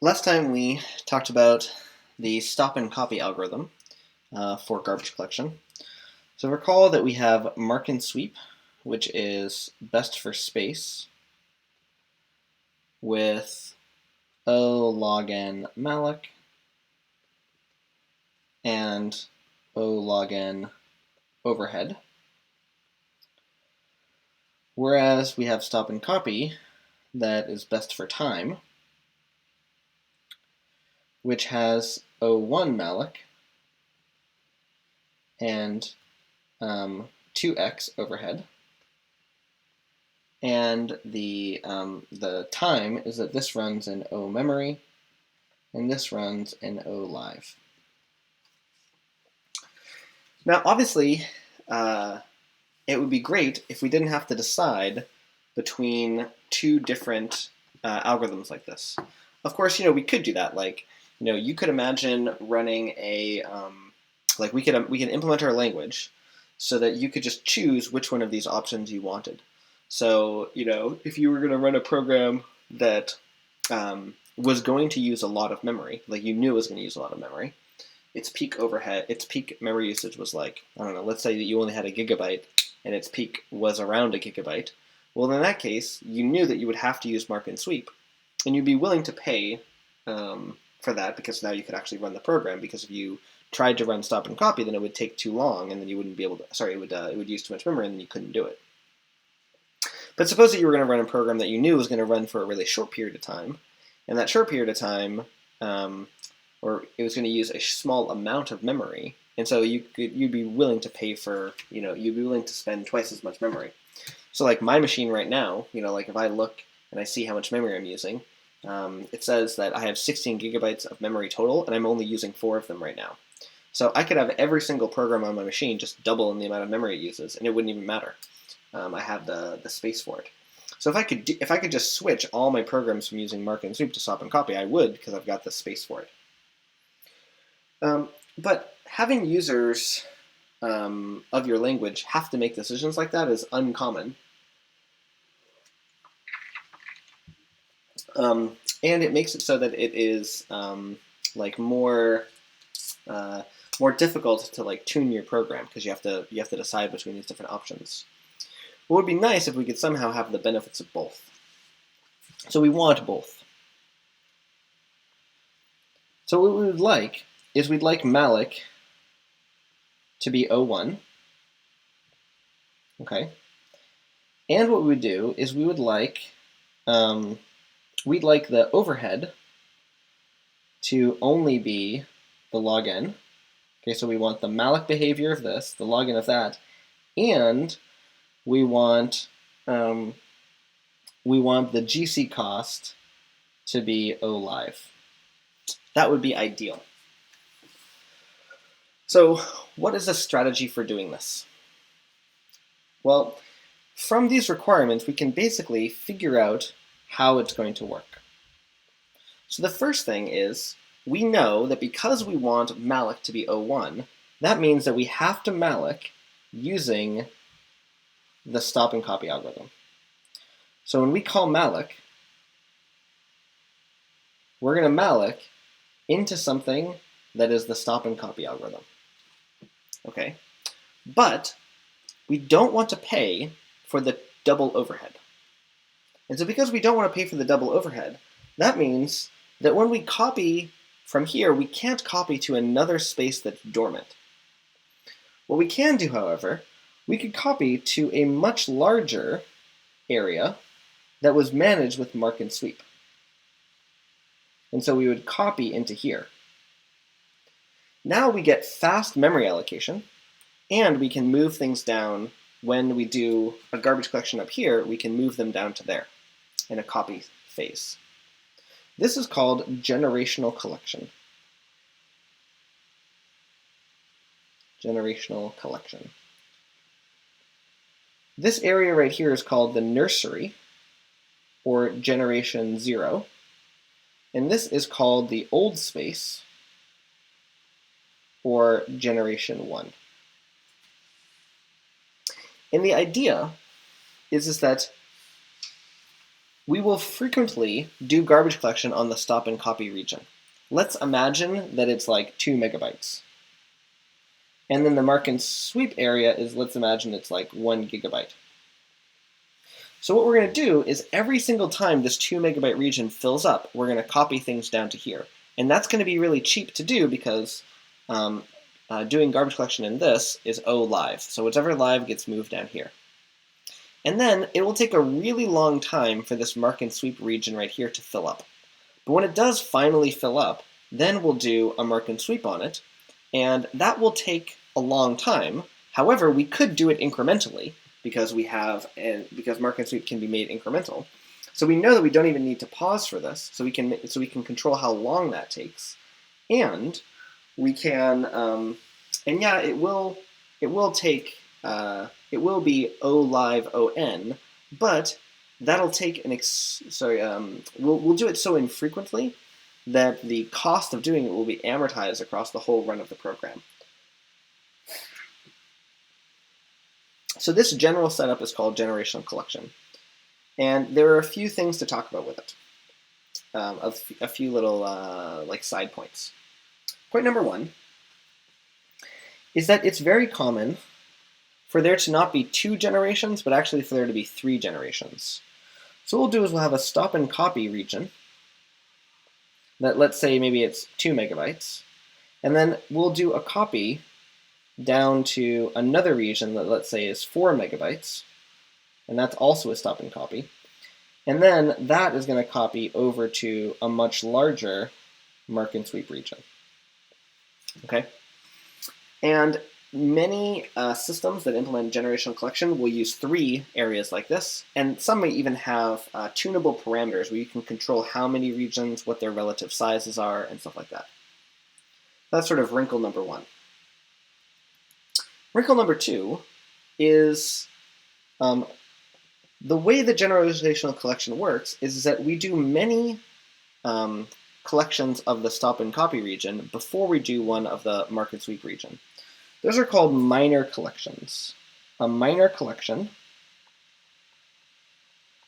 Last time we talked about the stop and copy algorithm for garbage collection. So recall that we have mark and sweep, which is best for space, with O log n malloc and O log n overhead. Whereas we have stop and copy that is best for time, which has O1 malloc and 2x overhead. And the time is that this runs in O memory, and this runs in O live. Now, obviously, it would be great if we didn't have to decide between two different algorithms like this. Of course, we could do that. Like, you could imagine running a like we can implement our language so that you could just choose which one of these options you wanted. So, if you were going to run a program that was going to use a lot of memory, like you knew it was going to use a lot of memory, its peak memory usage was like, I don't know, let's say that you only had a gigabyte and its peak was around a gigabyte. Well, in that case, you knew that you would have to use mark and sweep, and you'd be willing to pay for that because now you could actually run the program, because if you tried to run stop and copy, then it would take too long, and then you wouldn't be able to, it would use too much memory, and then you couldn't do it. But suppose that you were going to run a program that you knew was going to run for a really short period of time, and that short period of time, or it was going to use a small amount of memory, and so you'd be willing to pay for, you'd be willing to spend twice as much memory. So like my machine right now, like if I look and I see how much memory I'm using, it says that I have 16 gigabytes of memory total, and I'm only using 4 of them right now. So I could have every single program on my machine just double in the amount of memory it uses, and it wouldn't even matter. I have the space for it. So if I could just switch all my programs from using mark and sweep to stop and copy, I would, because I've got the space for it. But having users of your language have to make decisions like that is uncommon. And it makes it so that it is more difficult to tune your program, because you have to decide between these different options. It would be nice if we could somehow have the benefits of both. So we want both. So what we would like is we'd like malloc to be O1. Okay. And what we would do is we would like we'd like the overhead to only be the log n. Okay, so we want the malloc behavior of this, the log n of that, and we want the GC cost to be O live. That would be ideal. So what is a strategy for doing this? Well, from these requirements, we can basically figure out how it's going to work. So the first thing is, we know that because we want malloc to be O1, that means that we have to malloc using the stop and copy algorithm. So when we call malloc, we're going to malloc into something that is the stop and copy algorithm. Okay, but we don't want to pay for the double overhead. And so because we don't want to pay for the double overhead, that means that when we copy from here, we can't copy to another space that's dormant. What we can do, however, we could copy to a much larger area that was managed with mark and sweep. And so we would copy into here. Now we get fast memory allocation, and we can move things down. When we do a garbage collection up here, we can move them down to there in a copy phase. This is called generational collection. Generational collection. This area right here is called the nursery, or generation 0, and this is called the old space, or generation 1. And the idea is that we will frequently do garbage collection on the stop and copy region. Let's imagine that it's like 2 megabytes. And then the mark and sweep area is, let's imagine it's like 1 gigabyte. So what we're going to do is every single time this 2 megabyte region fills up, we're going to copy things down to here. And that's going to be really cheap to do because doing garbage collection in this is O live. So whatever live gets moved down here. And then it will take a really long time for this mark and sweep region right here to fill up. But when it does finally fill up, then we'll do a mark and sweep on it, and that will take a long time. However, we could do it incrementally because because mark and sweep can be made incremental. So we know that we don't even need to pause for this, so we can control how long that takes, and we can and yeah, it will take it will be O live ON, but that'll take we'll do it so infrequently that the cost of doing it will be amortized across the whole run of the program. So this general setup is called generational collection, and there are a few things to talk about with it. A few little like side points. Point number one is that it's very common for there to not be 2 generations, but actually for there to be 3 generations. So what we'll do is we'll have a stop and copy region that, let's say maybe it's 2 megabytes, and then we'll do a copy down to another region that, let's say, is 4 megabytes, and that's also a stop and copy. And then that is going to copy over to a much larger mark and sweep region. Okay? And many systems that implement generational collection will use 3 areas like this, and some may even have tunable parameters where you can control how many regions, what their relative sizes are, and stuff like that. That's sort of wrinkle number 1. Wrinkle number 2 is the way that generational collection works is that we do many collections of the stop and copy region before we do one of the mark and sweep region. Those are called minor collections. A minor collection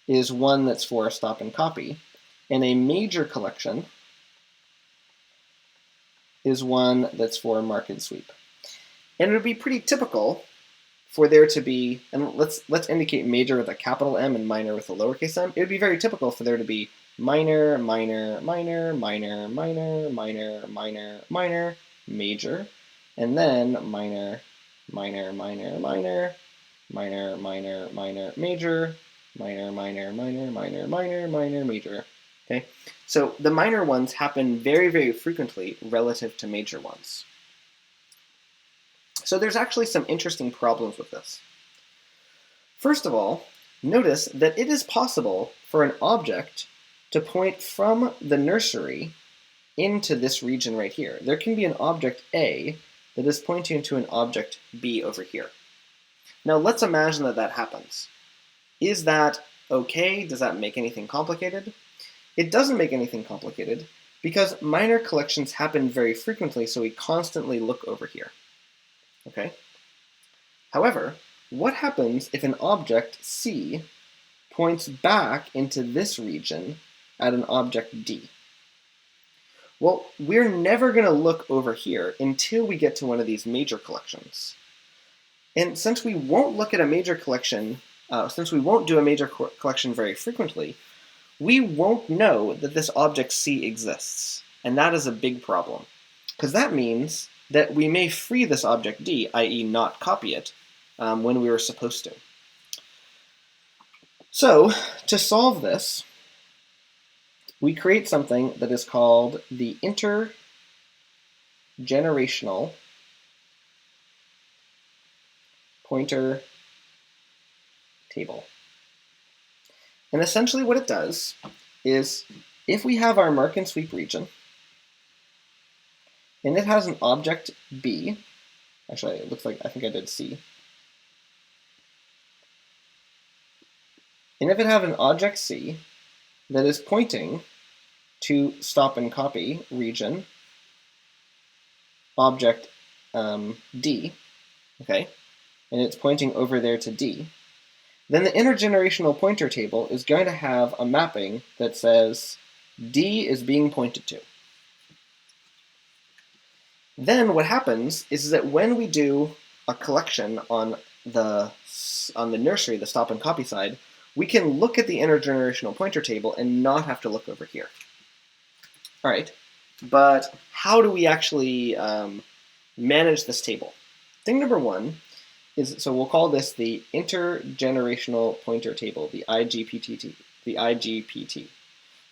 is one that's for stop and copy, and a major collection is one that's for mark and sweep. And it would be pretty typical for there to be, and let's indicate major with a capital M and minor with a lowercase m. It would be very typical for there to be minor, minor, minor, minor, minor, minor, minor, minor, major, and then minor, minor, minor, minor, minor, minor, minor, major, minor, minor, minor, minor, minor, minor, major. Okay, so the minor ones happen very, very frequently relative to major ones. So there's actually some interesting problems with this. First of all, notice that it is possible for an object to point from the nursery into this region right here. There can be an object A that is pointing to an object B over here. Now let's imagine that that happens. Is that okay? Does that make anything complicated? It doesn't make anything complicated because minor collections happen very frequently, so we constantly look over here. Okay? However, what happens if an object C points back into this region at an object D? Well, we're never going to look over here until we get to one of these major collections. And since we won't look at a major collection, since we won't do a major collection very frequently, we won't know that this object C exists. And that is a big problem, because that means that we may free this object D, i.e. not copy it, when we were supposed to. So, to solve this, we create something that is called the intergenerational pointer table. And essentially what it does is, if we have our mark and sweep region, and it has an object B, actually it looks like I think I did C, and if it have an object C that is pointing to stop and copy region, object D, okay, and it's pointing over there to D, then the intergenerational pointer table is going to have a mapping that says D is being pointed to. Then what happens is that when we do a collection on the nursery, the stop and copy side, we can look at the intergenerational pointer table and not have to look over here. All right, but how do we actually manage this table? Thing number one is, so we'll call this the intergenerational pointer table, the IGPT.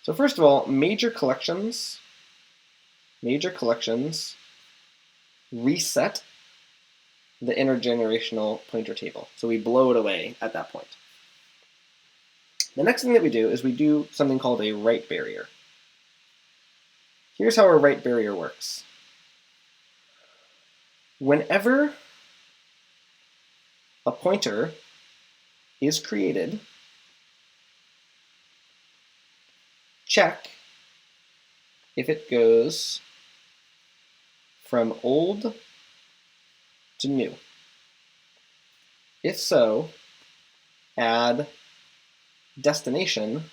So first of all, major collections reset the intergenerational pointer table. So we blow it away at that point. The next thing that we do is we do something called a write barrier. Here's how a write barrier works. Whenever a pointer is created, check if it goes from old to new. If so, add destination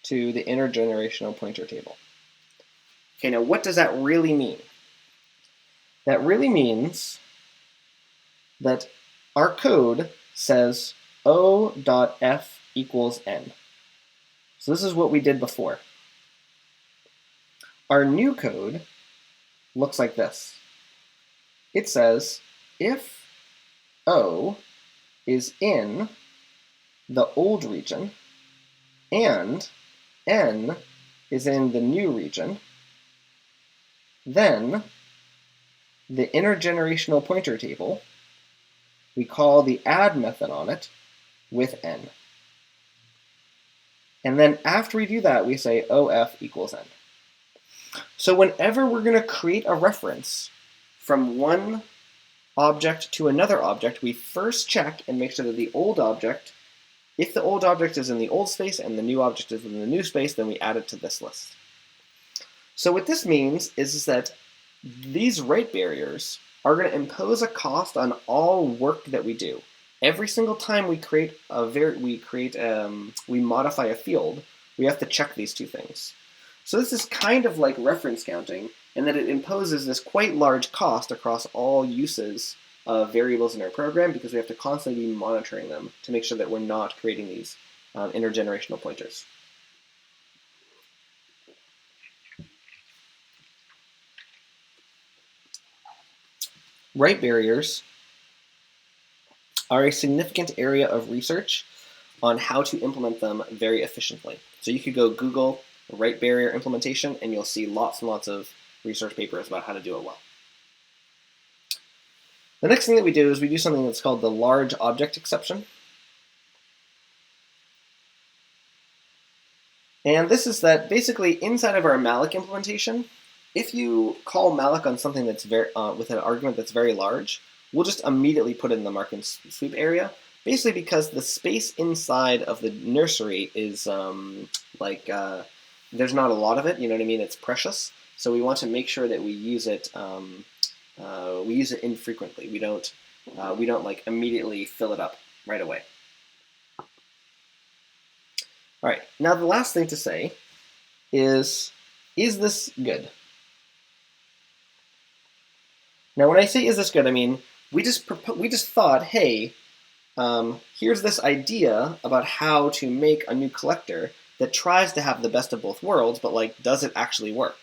to the intergenerational pointer table. Okay, now what does that really mean? That really means that our code says O.f equals n. So this is what we did before. Our new code looks like this. It says if O is in the old region and n is in the new region, then the intergenerational pointer table, we call the add method on it with n. And then after we do that, we say OF equals n. So whenever we're going to create a reference from one object to another object, we first check and make sure that the old object, if the old object is in the old space and the new object is in the new space, then we add it to this list. So what this means is that these write barriers are going to impose a cost on all work that we do. Every single time we modify a field, we have to check these two things. So this is kind of like reference counting, in that it imposes this quite large cost across all uses of variables in our program, because we have to constantly be monitoring them to make sure that we're not creating these intergenerational pointers. Write barriers are a significant area of research on how to implement them very efficiently. So you could go Google write barrier implementation and you'll see lots and lots of research papers about how to do it well. The next thing that we do is we do something that's called the large object exception. And this is that basically inside of our malloc implementation, if you call malloc on something that's with an argument that's very large, we'll just immediately put it in the mark and sweep area, basically because the space inside of the nursery is there's not a lot of it, you know what I mean? It's precious, so we want to make sure that we use it infrequently. We don't like immediately fill it up right away. All right, now the last thing to say is this good? Now, when I say is this good, I mean we just thought, hey, here's this idea about how to make a new collector that tries to have the best of both worlds, but like, does it actually work?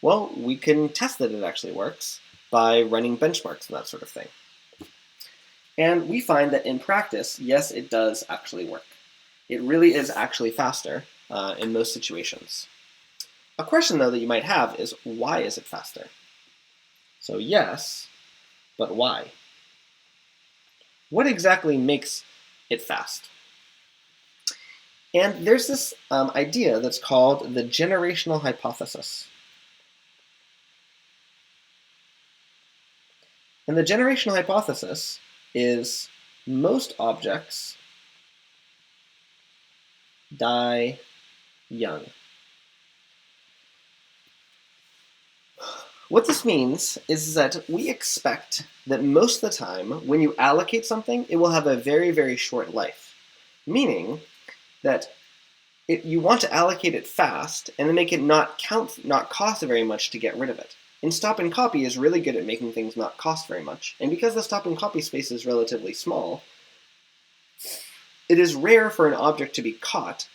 Well, we can test that it actually works by running benchmarks and that sort of thing. And we find that in practice, yes, it does actually work. It really is actually faster in most situations. A question, though, that you might have is, why is it faster? So yes, but why? What exactly makes it fast? And there's this idea that's called the generational hypothesis. And the generational hypothesis is most objects die young. What this means is that we expect that most of the time, when you allocate something, it will have a very, very short life. meaning that you want to allocate it fast and then make it not cost very much to get rid of it. And stop and copy is really good at making things not cost very much. And because the stop and copy space is relatively small, it is rare for an object to be caught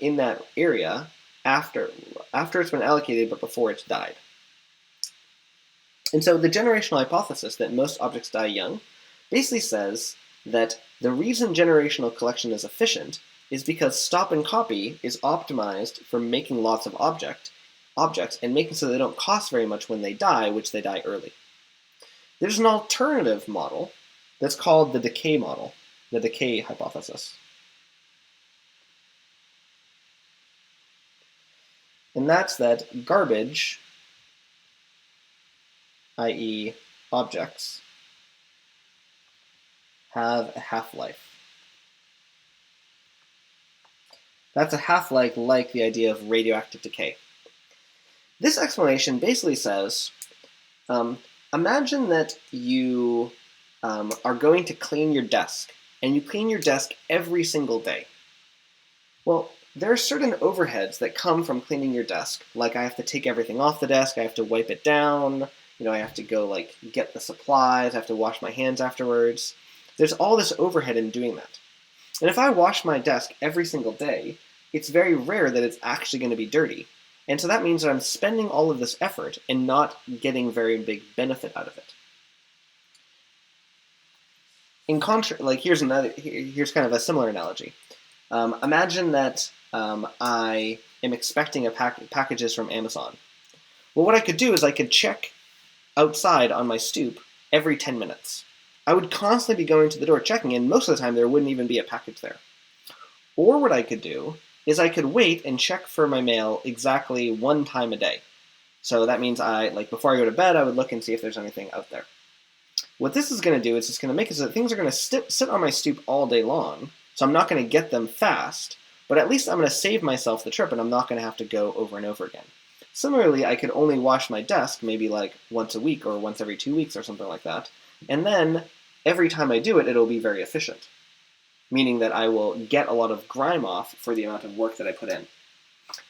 in that area after it's been allocated but before it's died. And so the generational hypothesis that most objects die young basically says that the reason generational collection is efficient is because stop and copy is optimized for making lots of objects and making so they don't cost very much when they die, which they die early. There's an alternative model that's called the decay model, the decay hypothesis. And that's that garbage, i.e. objects, have a half-life. That's a half-life like the idea of radioactive decay. This explanation basically says, imagine that you are going to clean your desk, and you clean your desk every single day. Well, there are certain overheads that come from cleaning your desk, like I have to take everything off the desk, I have to wipe it down, I have to go get the supplies, I have to wash my hands afterwards. There's all this overhead in doing that. And if I wash my desk every single day, it's very rare that it's actually going to be dirty. And so that means that I'm spending all of this effort and not getting very big benefit out of it. In contrast, here's kind of a similar analogy. Imagine that I am expecting packages from Amazon. Well, what I could do is I could check outside on my stoop every 10 minutes. I would constantly be going to the door checking, and most of the time there wouldn't even be a package there. Or what I could do is I could wait and check for my mail exactly one time a day. So that means before I go to bed, I would look and see if there's anything out there. What this is going to do is it's going to make it so that things are going to sit on my stoop all day long, so I'm not going to get them fast, but at least I'm going to save myself the trip and I'm not going to have to go over and over again. Similarly, I could only wash my desk maybe once a week or once every 2 weeks or something like that, and then every time I do it, it'll be very efficient, meaning that I will get a lot of grime off for the amount of work that I put in.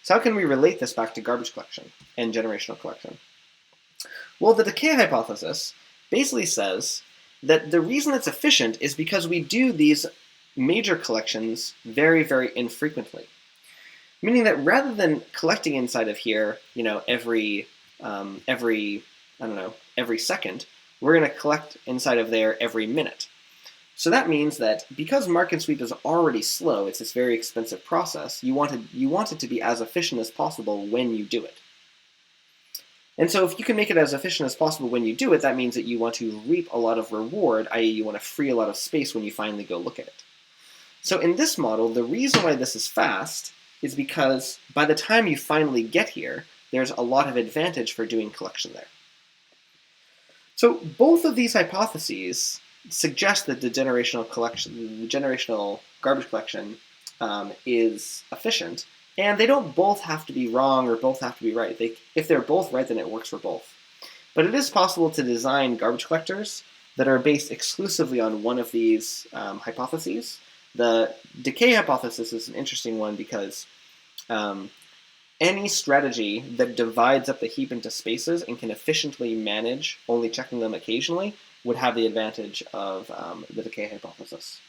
So how can we relate this back to garbage collection and generational collection? Well, the decay hypothesis basically says that the reason it's efficient is because we do these major collections very, very infrequently. Meaning that rather than collecting inside of here, every second, we're going to collect inside of there every minute. So that means that because mark and sweep is already slow, it's this very expensive process, you want it to be as efficient as possible when you do it. And so if you can make it as efficient as possible when you do it, that means that you want to reap a lot of reward, i.e. you want to free a lot of space when you finally go look at it. So in this model, the reason why this is fast is because by the time you finally get here, there's a lot of advantage for doing collection there. So both of these hypotheses suggest that the generational garbage collection is efficient, and they don't both have to be wrong or both have to be right. If they're both right, then it works for both. But it is possible to design garbage collectors that are based exclusively on one of these hypotheses. The decay hypothesis is an interesting one because any strategy that divides up the heap into spaces and can efficiently manage only checking them occasionally would have the advantage of the decay hypothesis.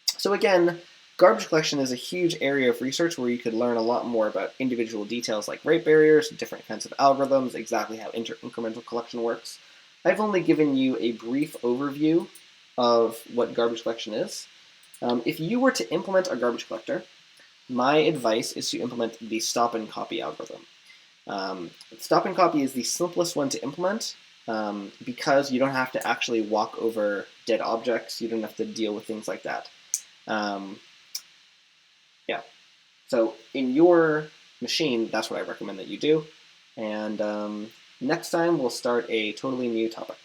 So again, garbage collection is a huge area of research where you could learn a lot more about individual details like rate barriers, different kinds of algorithms, exactly how incremental collection works. I've only given you a brief overview of what garbage collection is. If you were to implement a garbage collector, my advice is to implement the stop and copy algorithm. Stop and copy is the simplest one to implement because you don't have to actually walk over dead objects. You don't have to deal with things like that. So in your machine, that's what I recommend that you do. And next time we'll start a totally new topic.